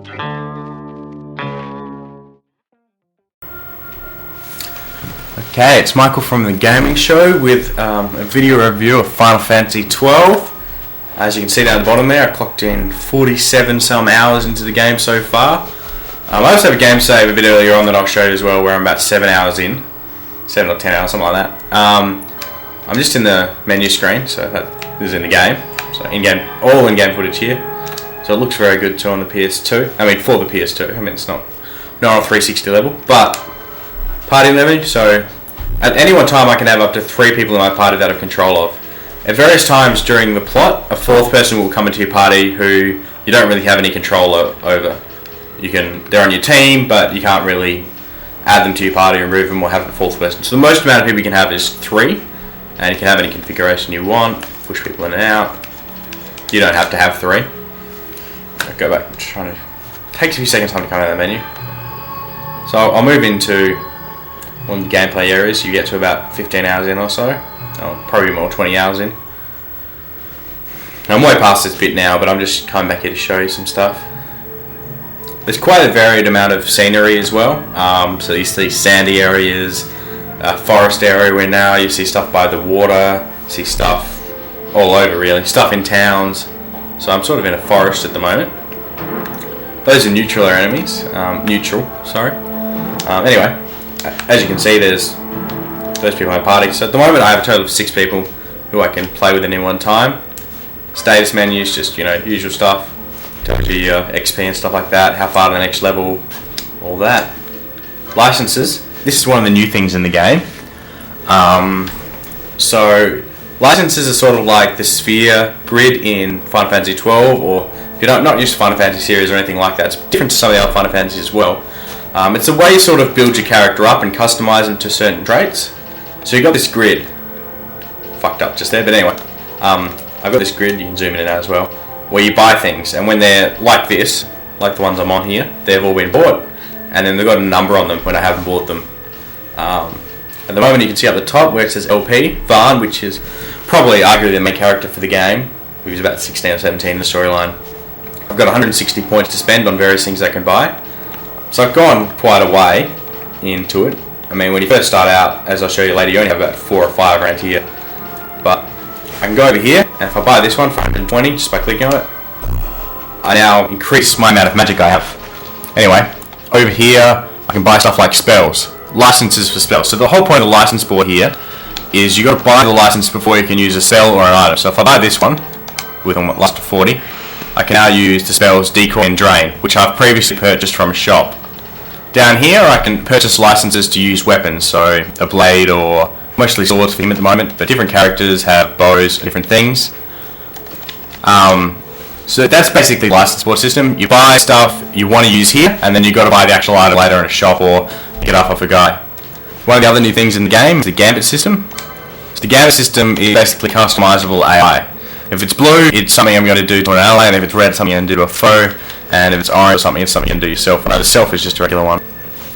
Okay, it's Michael from The Gaming Show with a video review of Final Fantasy XII. As you can see down the bottom there, I clocked in 47 some hours into the game so far. I also have a game save a bit earlier on that I'll show you as well, where I'm about 7 hours in. 7 or 10 hours, something like that. I'm just in the menu screen, so that is in the game. So all in-game footage here. So it looks very good too on the PS2. I mean, for the PS2. I mean, it's not on 360 level, but party menu. So at any one time, I can have up to 3 people in my party that I have control of. At various times during the plot, a 4th person will come into your party who you don't really have any control over. They're on your team, but you can't really add them to your party, remove them, or have a 4th person. So the most amount of people you can have is 3, and you can have any configuration you want. Push people in and out. You don't have to have 3. I'll go back. It takes a few seconds time to come out of the menu. So I'll move into one of the gameplay areas. You get to about 15 hours in or so. Probably more, 20 hours in. I'm way past this bit now, but I'm just coming back here to show you some stuff. There's quite a varied amount of scenery as well. So you see sandy areas, forest area where now you see stuff by the water, you see stuff all over really, stuff in towns. So I'm sort of in a forest at the moment. Those are neutral enemies. Anyway, as you can see, there's those people in my party. So at the moment I have a total of 6 people who I can play with at any one time. Status menus, just usual stuff. Tells you your XP and stuff like that, how far to the next level, all that. Licenses. This is one of the new things in the game. So licenses are sort of like the sphere grid in Final Fantasy XII, or if you're not used to Final Fantasy series or anything like that, it's different to some of the other Final Fantasies as well. It's a way you sort of build your character up and customize them to certain traits. So you've got this grid. Fucked up just there, but anyway. I've got this grid, you can zoom in and out as well, where you buy things, and when they're like this, like the ones I'm on here, they've all been bought, and then they've got a number on them when I haven't bought them. At the moment you can see up the top where it says LP, Vaan, which is probably arguably the main character for the game, who's about 16 or 17 in the storyline. I've got 160 points to spend on various things I can buy, so I've gone quite a way into it. I mean, when you first start out, as I'll show you later, you only have about 4 or 5 around here, but I can go over here, and if I buy this one for 120, just by clicking on it, I now increase my amount of magic I have. Anyway, over here, I can buy stuff like spells, licenses for spells. So the whole point of the license board here is you got to buy the license before you can use a spell or an item. So if I buy this one, with a last of 40, I can now use the spells Decoy and Drain, which I've previously purchased from a shop. Down here, I can purchase licenses to use weapons, so a blade or mostly swords for him at the moment, but different characters have bows, different things. So that's basically the license board system. You buy stuff you want to use here, and then you've got to buy the actual item later in a shop or get off a guy. One of the other new things in the game is the Gambit system. So the Gambit system is basically customizable AI. If it's blue, it's something I'm going to do to an ally, and if it's red, it's something I'm going to do to a foe, and if it's orange or something, it's something you can do yourself. And the self is just a regular one.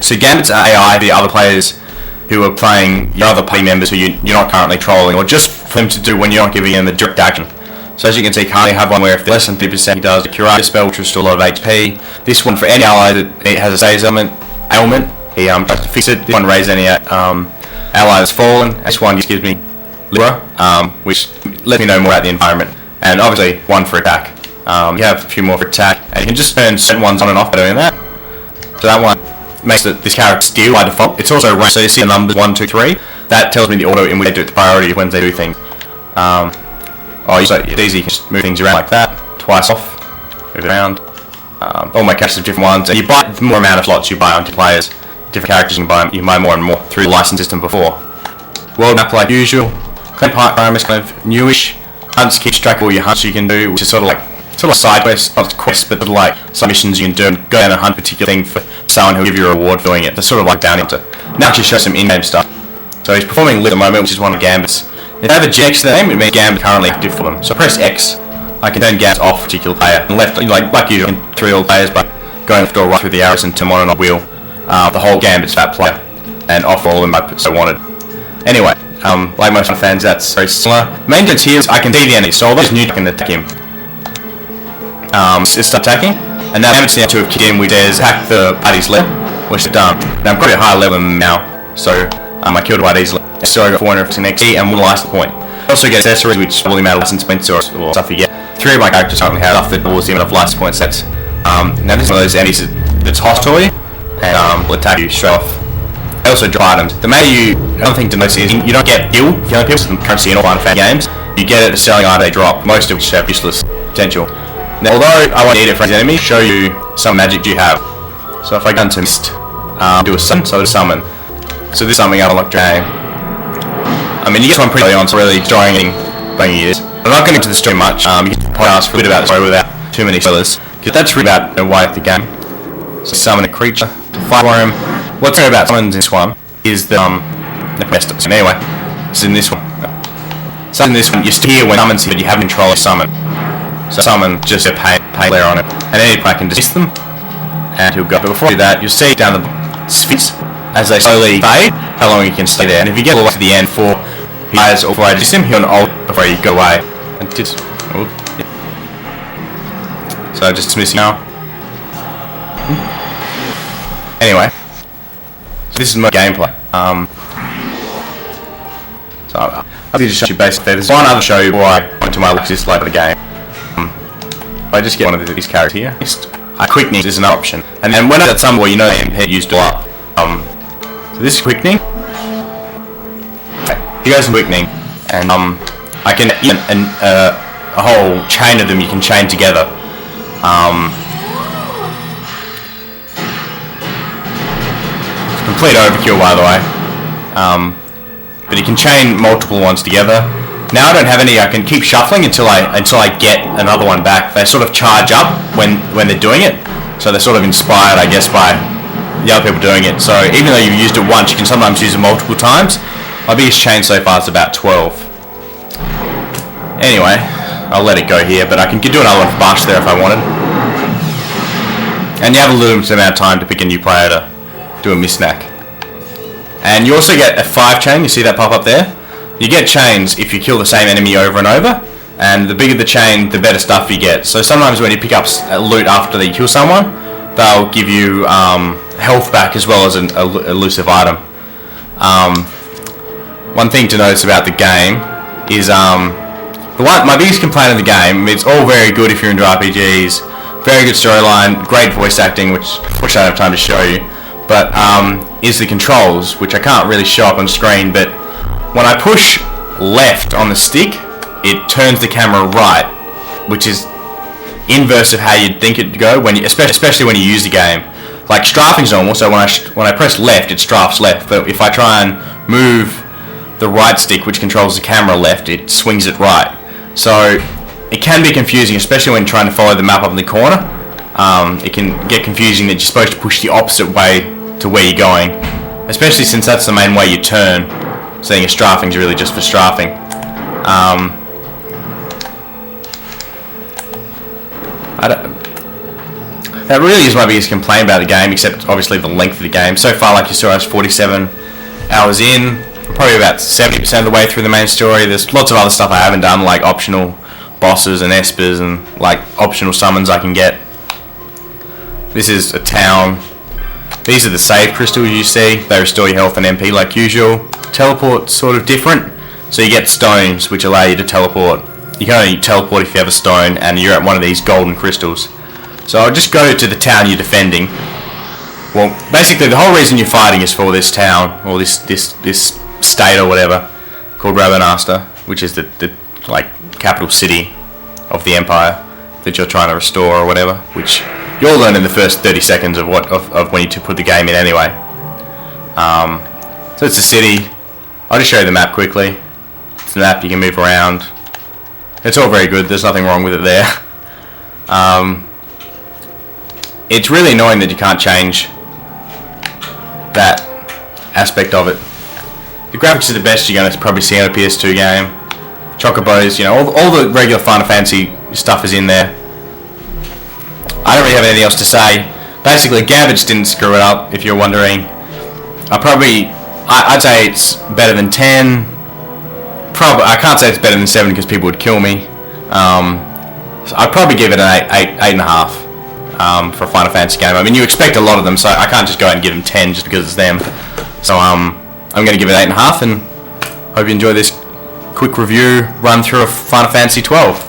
So Gambit's AI, the other players who are playing your other party members who you're not currently trolling, or just for them to do when you're not giving them the direct action. So as you can see, currently I have one where if they're less than 30%, he does a Curate spell, which will restore a lot of HP. This one, for any ally that it has a save ailment, he tries to fix it. This one raises any ally that's fallen. This one just gives me Libra, which lets me know more about the environment. And obviously, one for attack. You have a few more for attack, and you can just turn certain ones on and off by doing that. So that one makes this character steal by default. It's also ranked, so you see the numbers 1, 2, 3. That tells me the order in which they do it, the priority when they do things. So it's easy, you can just move things around like that, twice off, move it around. All my characters have different ones, and you buy the more amount of slots you buy onto players. Different characters you can buy more and more through the license system before. World map like usual. Claim Park Prime is kind of newish. Hunts keeps track of all your hunts you can do, which is sort of like side quests, not quests, but like some missions you can do and go down and hunt a particular thing for someone who'll give you a reward for doing it. They're sort of like down into. Now to show some in-game stuff. So he's performing Lit at the moment, which is one of Gambit's. If they have a G next to their name, it means Gambit currently active for them. So press X, I can turn Gambit off a particular player, and left, like usual, through all players, but going left or right through the arrows and turn on and off wheel, the whole Gambit's that player, and off all of them if I wanted. Anyway, like most fans, that's very similar. Main difference here is I can see the enemy, so I'll just new can attack him. Just start attacking. And now damage now to have kicked in, which says hack the party's level, which is done. Now I'm quite a high level now, so I killed quite easily. So I got 400 XP and 1 license point. I also get accessories which double the amount of license points or stuff you get. 3 of my characters currently have stuff that doubles the amount of license point sets. Now this is one of those enemies that's hostile to you and will attack you straight off. They also drop items. Another thing to notice is you don't get heal killing people from currency in all Final Fantasy games. You get it selling item they drop, most of which have useless potential. Now, although I won't need it for these enemies, show you some magic you have. So if I go into Mist, do a summon, so to summon. So this is something I unlocked during. I mean, you get one pretty early on, so really destroying anything years. I'm not going into the story much. You can podcast for a bit about the story without too many spoilers, because that's really about why the game. So summon a creature to fight for him. What's good about summons in this one is the best of it. Anyway, it's in this one. So in this one, you still hear when summons but you have control of summon. So summon just a pay player on it, and any player can dismiss them, and he'll go. But before you do that, you'll see down the spheres as they slowly fade how long you can stay there. And if you get all the way to the end for players or before I dismiss him, he'll ult before you go away. And so just dismiss him now. Anyway, so this is my gameplay. So I'll just show you basically. There's one other show before I went to my latest like the game. I just get one of these characters here. I quickening is an option, and then when I at some point, you know, the MP used to up. So this is quickening. Okay, he goes in quickening, and I can a whole chain of them. You can chain together. Complete overkill, by the way. But you can chain multiple ones together. Now I don't have any. I can keep shuffling until I get another one back. They sort of charge up when they're doing it, so they're sort of inspired, I guess, by the other people doing it. So even though you've used it once, you can sometimes use it multiple times. My biggest chain so far is about 12. Anyway, I'll let it go here, but I can do another one for Bash there if I wanted. And you have a limited amount of time to pick a new player to do a misnack. And you also get a 5 chain. You see that pop up there? You get chains if you kill the same enemy over and over, and the bigger the chain, the better stuff you get. So sometimes when you pick up loot after you kill someone, they'll give you health back as well as an elusive item. One thing to notice about the game is my biggest complaint of the game, it's all very good if you're into RPGs, very good storyline, great voice acting, which unfortunately I don't have time to show you, but is the controls, which I can't really show up on screen, but when I push left on the stick, it turns the camera right, which is inverse of how you'd think it'd go, especially when you use the game. Like strafing's normal, so when I press left, it strafes left, but if I try and move the right stick, which controls the camera left, it swings it right. So it can be confusing, especially when trying to follow the map up in the corner. It can get confusing that you're supposed to push the opposite way to where you're going, especially since that's the main way you turn. Saying a strafing is really just for strafing. That really is my biggest complaint about the game, except obviously the length of the game. So far, like you saw, I was 47 hours in, probably about 70% of the way through the main story. There's lots of other stuff I haven't done, like optional bosses and espers and like optional summons I can get. This is a town. These are the save crystals you see. They restore your health and MP like usual. Teleport's sort of different. So you get stones which allow you to teleport. You can only teleport if you have a stone and you're at one of these golden crystals. So I'll just go to the town you're defending. Well, basically the whole reason you're fighting is for this town, or this state or whatever, called Rabanastre, which is the like capital city of the empire that you're trying to restore or whatever, which you'll learn in the first 30 seconds of when you put the game in anyway. So it's a city. I'll just show you the map quickly. It's a map, you can move around. It's all very good, there's nothing wrong with it there. It's really annoying that you can't change that aspect of it. The graphics are the best you're going to probably see on a PS2 game. Chocobos, you know, all the regular Final Fantasy stuff is in there. I don't really have anything else to say. Basically, Garbage didn't screw it up, if you're wondering. I'd say it's better than 10. I can't say it's better than 7 because people would kill me. So I'd probably give it an 8.5. for a Final Fantasy game. I mean, you expect a lot of them, so I can't just go out and give them 10 just because it's them. So I'm going to give it 8.5, and hope you enjoy this quick review run through of Final Fantasy 12.